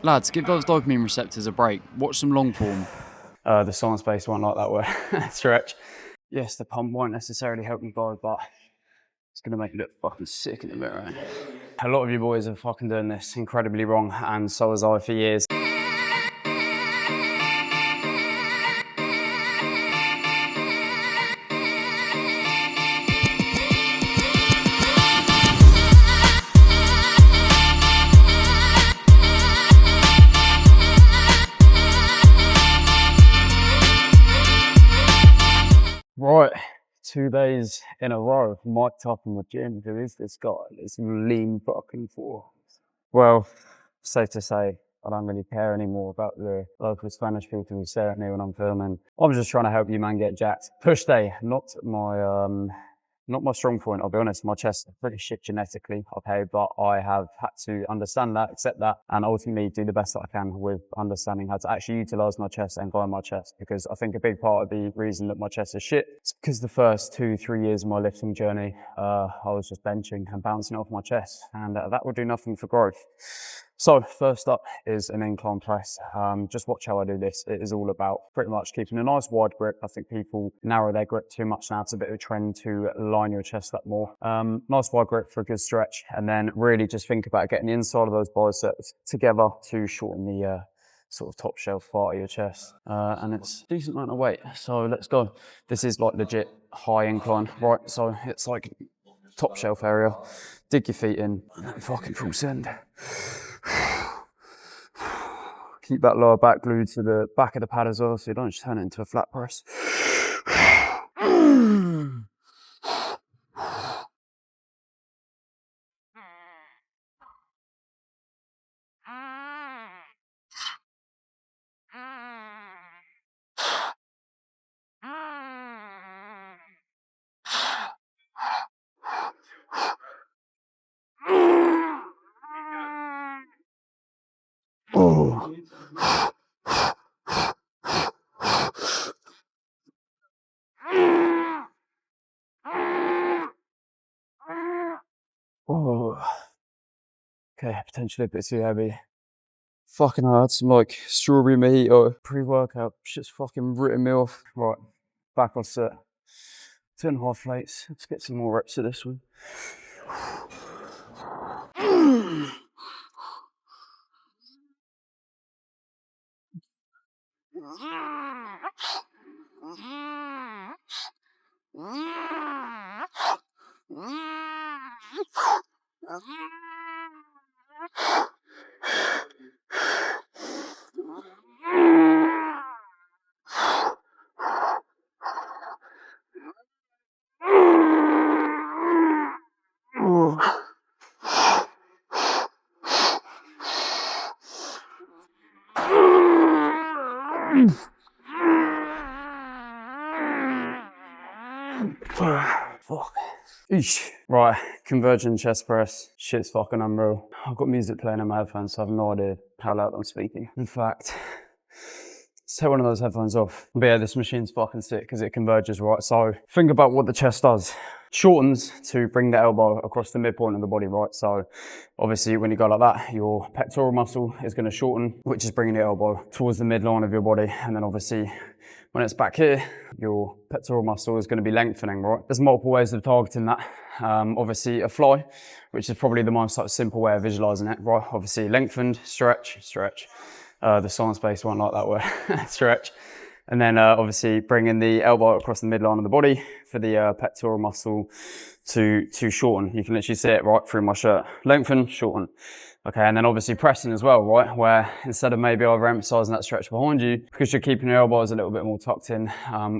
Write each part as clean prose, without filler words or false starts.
Lads, give those dopamine receptors a break. Watch some long form. The science-based one like that way. Stretch. Yes, the pump won't necessarily help you guys, but it's gonna make you look fucking sick in the mirror. A lot of you boys are fucking doing this incredibly wrong, and so was I for years. Right, 2 days in a row, mic'd up in the gym. Who is this guy? This lean fucking force. Well, safe to say, I don't really care anymore about the local Spanish people who stare at me when I'm filming. I'm just trying to help you, man, get jacked. Push day, not my strong point, I'll be honest. My chest is pretty shit genetically, okay, but I have had to understand that, accept that, and ultimately do the best that I can with understanding how to actually utilize my chest and grow my chest. Because I think a big part of the reason that my chest is shit is because the first 2-3 years of my lifting journey, I was just benching and bouncing off my chest, and that will do nothing for growth. So first up is an incline press. Just watch how I do this. It is all about pretty much keeping a nice wide grip. I think people narrow their grip too much now. It's a bit of a trend to line your chest up more. Nice wide grip for a good stretch, and then really just think about getting the inside of those biceps together to shorten the sort of top shelf part of your chest. And it's a decent amount of weight. So let's go. This is like legit high incline, right? So it's like top shelf area. Dig your feet in and then fucking full send. Keep that lower back glued to the back of the pad as well, so you don't just turn it into a flat press. Oh. Oh. Okay, potentially a bit too heavy. Fucking hell, I had some like strawberry mojito pre-workout. Shit's fucking written me off. Right, back on set. 2.5 plates. Let's get some more reps of this one. Fuck. Eesh. Right, converging chest press. Shit's fucking unreal. I've got music playing in my headphones, so I have no idea how loud I'm speaking. In fact, let's take one of those headphones off. But yeah, this machine's fucking sick because it converges, right? So think about what the chest does. Shortens to bring the elbow across the midpoint of the body, right? So obviously when you go like that, your pectoral muscle is going to shorten, which is bringing the elbow towards the midline of your body. And then obviously when it's back here, your pectoral muscle is going to be lengthening, right? There's multiple ways of targeting that. Obviously a fly, which is probably the most simple way of visualizing it, right? Obviously lengthened, stretch, stretch. The science-based one like that way, stretch. And then obviously bringing the elbow across the midline of the body for the pectoral muscle to shorten. You can literally see it right through my shirt. Lengthen, shorten. Okay, and then obviously pressing as well, right? Where instead of maybe overemphasizing that stretch behind you, because you're keeping your elbows a little bit more tucked in,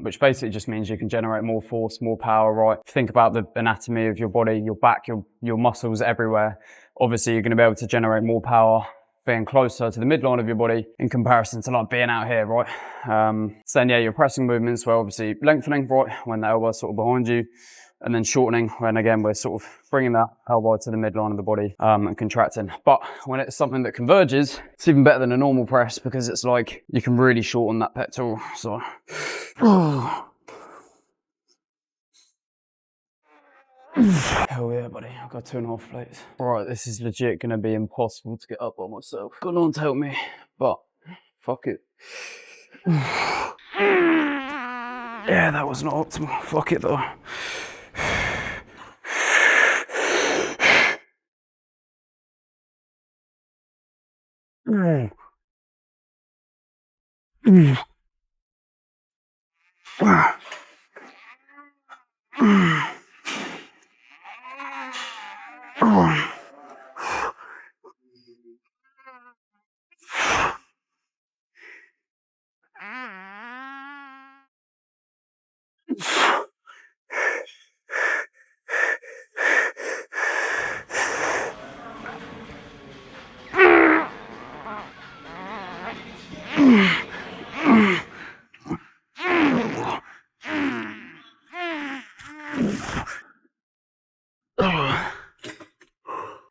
which basically just means you can generate more force, more power, right? Think about the anatomy of your body, your back, your muscles everywhere. Obviously you're gonna be able to generate more power being closer to the midline of your body in comparison to like being out here, right? So then yeah, your pressing movements were obviously lengthening, right? When the elbow's sort of behind you, and then shortening when again, we're sort of bringing that elbow to the midline of the body and contracting. But when it's something that converges, it's even better than a normal press because it's like, you can really shorten that pectoral, so. Hell yeah, buddy. I've got 2.5 plates. Right, this is legit gonna be impossible to get up by myself. Got no one to help me, but fuck it. Yeah, that was not optimal. Fuck it though.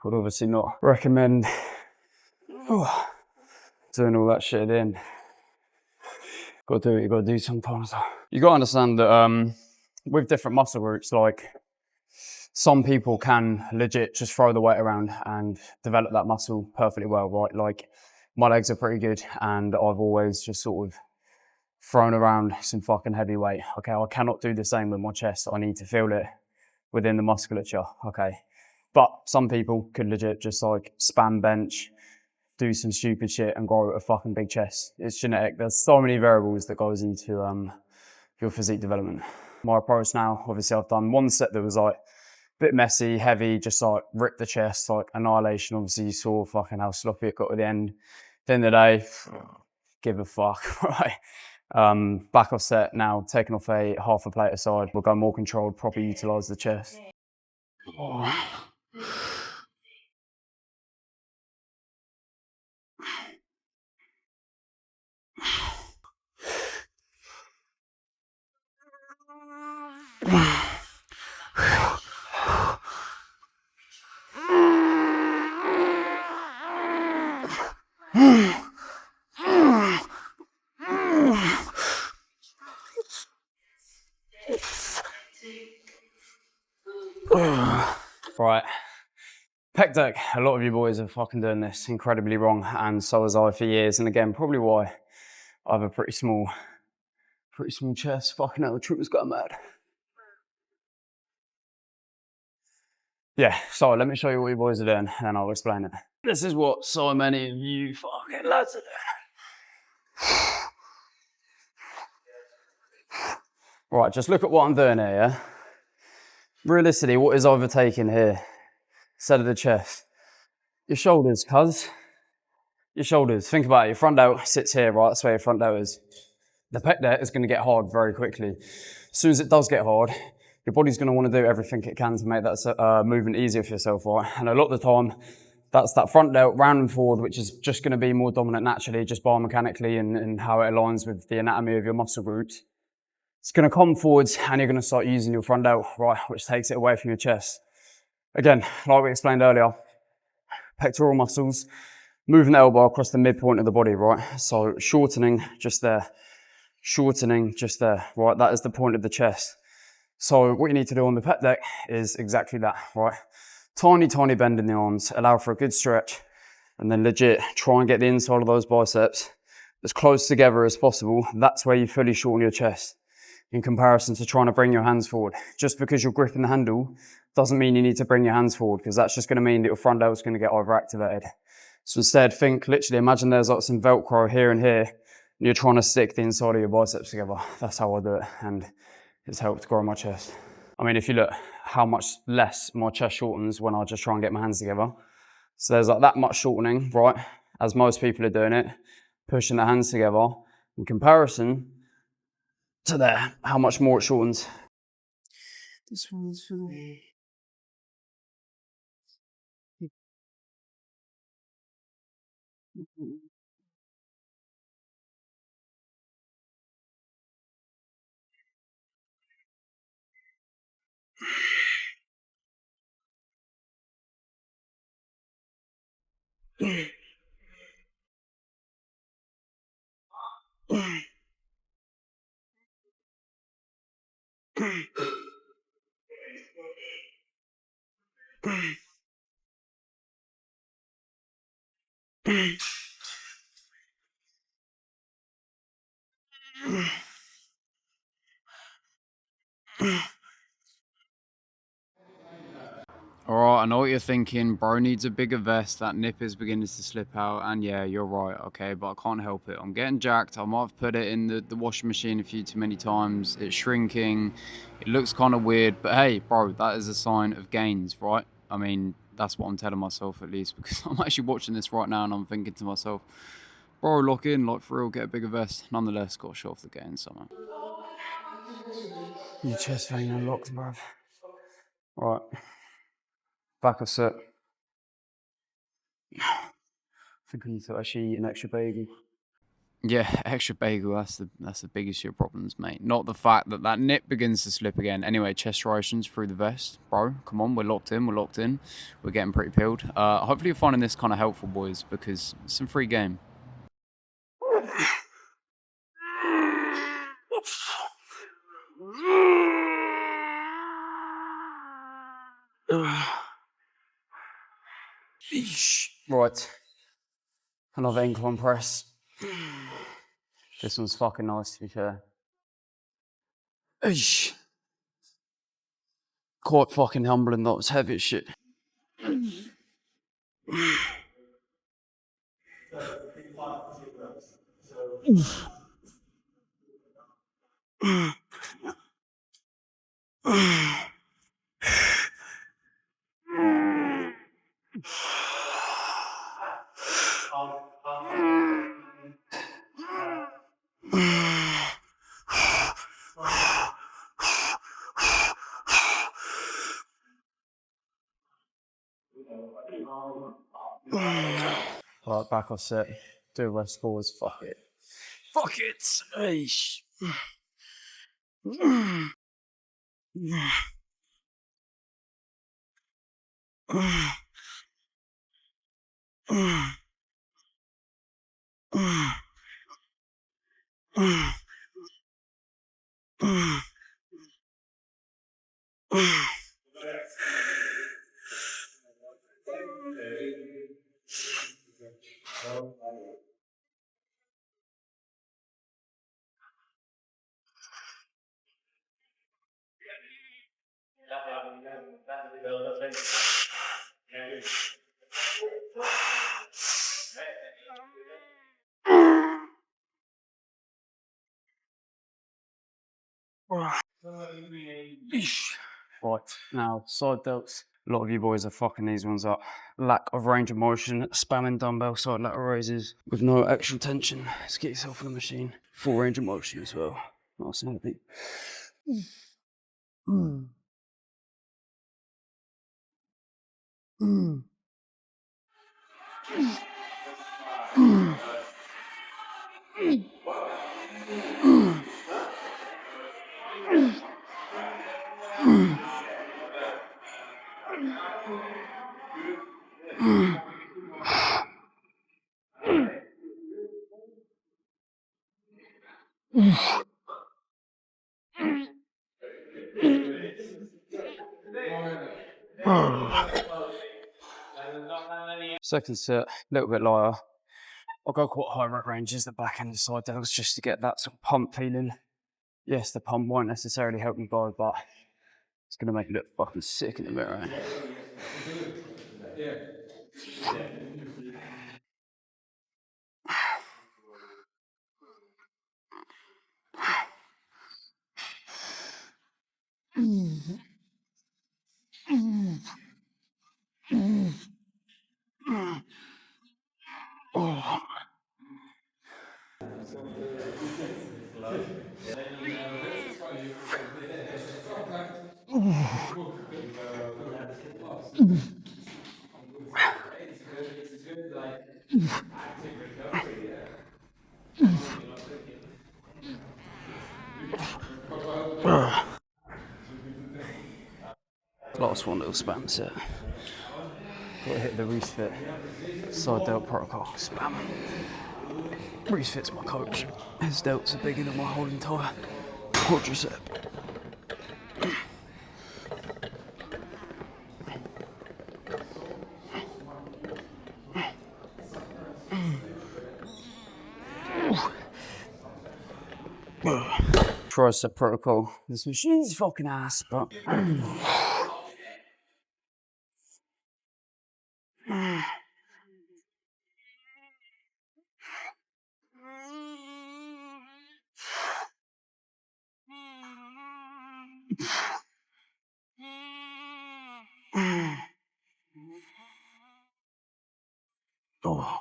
Would obviously not recommend doing all that shit in. Gotta do what you gotta do sometimes. You gotta understand that with different muscle groups, like some people can legit just throw the weight around and develop that muscle perfectly well, right? Like my legs are pretty good and I've always just sort of thrown around some fucking heavy weight. Okay, I cannot do the same with my chest. I need to feel it within the musculature, okay? But some people could legit just like spam bench, do some stupid shit and grow a fucking big chest. It's genetic. There's so many variables that goes into your physique development. My approach now, obviously I've done one set that was like a bit messy, heavy, just like rip the chest, like annihilation. Obviously you saw fucking how sloppy it got at the end. At the end of the day, give a fuck, right? Back off set now, taking off a half a plate aside. We'll go more controlled, properly utilise the chest. Oh. Right, pec deck. A lot of you boys are fucking doing this incredibly wrong, and so was I for years. And again, probably why I have a pretty small chest. Fucking hell, the troopers got mad. Yeah, so let me show you what you boys are doing, and I'll explain it. This is what so many of you fucking lads are doing. Right, just look at what I'm doing here, yeah? Realistically, what is overtaking here? Instead of the chest. Your shoulders, cuz. Your shoulders. Think about it. Your front delt sits here, right? That's where your front delt is. The pec deck is going to get hard very quickly. As soon as it does get hard, your body's going to want to do everything it can to make that movement easier for yourself, right? And a lot of the time, that's that front delt round and forward, which is just going to be more dominant naturally, just biomechanically and how it aligns with the anatomy of your muscle groups. It's going to come forwards and you're going to start using your front delt, right, which takes it away from your chest. Again, like we explained earlier, pectoral muscles, moving the elbow across the midpoint of the body, right? So shortening just there, right? That is the point of the chest. So what you need to do on the pec deck is exactly that, right? Tiny, tiny bend in the arms, allow for a good stretch, and then legit try and get the inside of those biceps as close together as possible. That's where you fully shorten your chest in comparison to trying to bring your hands forward. Just because you're gripping the handle doesn't mean you need to bring your hands forward, because that's just going to mean that your front delt is going to get overactivated. So instead, literally imagine there's like some Velcro here and here, and you're trying to stick the inside of your biceps together. That's how I do it, and it's helped grow my chest. I mean, if you look how much less my chest shortens when I just try and get my hands together. So there's like that much shortening, right? As most people are doing it, pushing their hands together. In comparison to there, how much more it shortens. This one's for me. Alright, I know what you're thinking. Bro needs a bigger vest. That nip is beginning to slip out. And yeah, you're right, okay, but I can't help it. I'm getting jacked. I might have put it in the washing machine a few too many times. It's shrinking. It looks kind of weird. But hey, bro, that is a sign of gains, right? I mean, that's what I'm telling myself at least. Because I'm actually watching this right now and I'm thinking to myself, bro, lock in, like for real, get a bigger vest. Nonetheless, got to show off the gains somehow. Your chest vein unlocked, bruv. Right. Back of set. I think I need to actually eat an extra bagel. Yeah, extra bagel, that's the biggest of your problems, mate. Not the fact that that nip begins to slip again. Anyway, chest striations through the vest. Bro, come on, we're locked in, We're getting pretty peeled. Hopefully you're finding this kind of helpful, boys, because it's some free game. Right. Another incline press. This one's fucking nice, to be fair. Eesh. Quite fucking humbling, that was heavy as shit. Right, back off set. Do a rest pause. Fuck it. Fuck it! Eesh. Right, now side delts. A lot of you boys are fucking these ones up. Lack of range of motion, spamming dumbbell side lateral raises with no actual tension. Let's get yourself on the machine. Full range of motion as well. Nice and heavy. Second set, a little bit lighter. I'll go quite high rep ranges, the back end of side delts, just to get that sort of pump feeling. Yes, the pump won't necessarily help me go, but it's gonna make it look fucking sick in the mirror. Last one little spam set. Got to hit the Reese fit. Side delt protocol. Spam. Reese fit's my coach. His delts are bigger than my whole entire quadricep. Tricep protocol. This machine's fucking ass, but. Oh.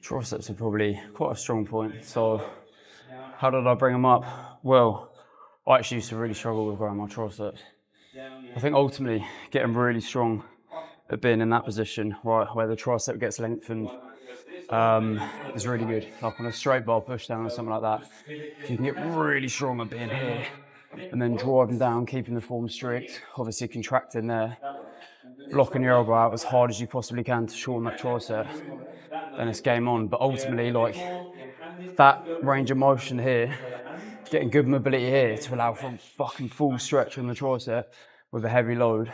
Triceps are probably quite a strong point. So, how did I bring them up? Well, I actually used to really struggle with growing my triceps. I think ultimately getting really strong at being in that position, right, where the tricep gets lengthened, is really good. Like on a straight bar push down or something like that, if you can get really strong at being here and then driving down, keeping the form strict, obviously contracting there, blocking your elbow out as hard as you possibly can to shorten that tricep, then it's game on. But ultimately, like that range of motion here, getting good mobility here to allow for a fucking full stretch on the tricep with a heavy load.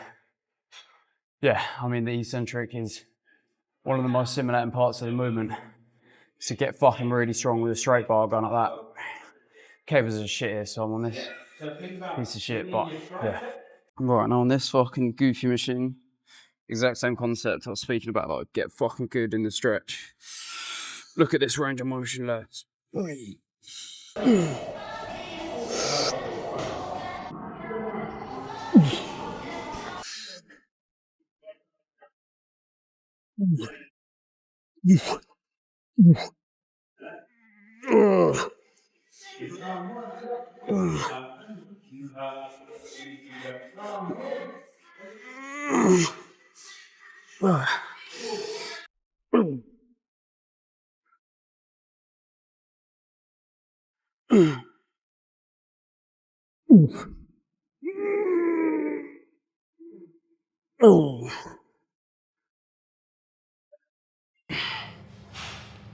Yeah, I mean, the eccentric is one of the most stimulating parts of the movement. To get fucking really strong with a straight bar going like that. Cables are shit here, so I'm on this piece of shit, but yeah. Right, now on this fucking goofy machine, exact same concept I was speaking about, like get fucking good in the stretch. Look at this range of motion, lads.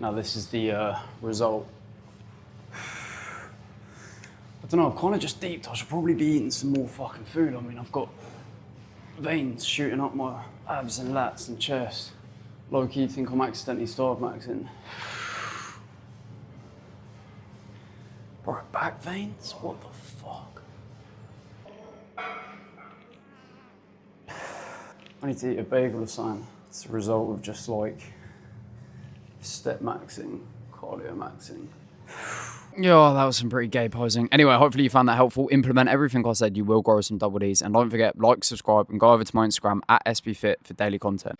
Now this is the result. I don't know, I've kind of just deeped. I should probably be eating some more fucking food. I mean, I've got veins shooting up my abs and lats and chest. Low-key think I'm accidentally starve maxing. Bro, back veins? What the fuck? I need to eat a bagel or something. It's a result of just like step maxing, cardio maxing. Yeah, that was some pretty gay posing. Anyway, hopefully you found that helpful. Implement everything I said, you will grow some double Ds. And don't forget, like, subscribe, and go over to my Instagram at SBFit for daily content.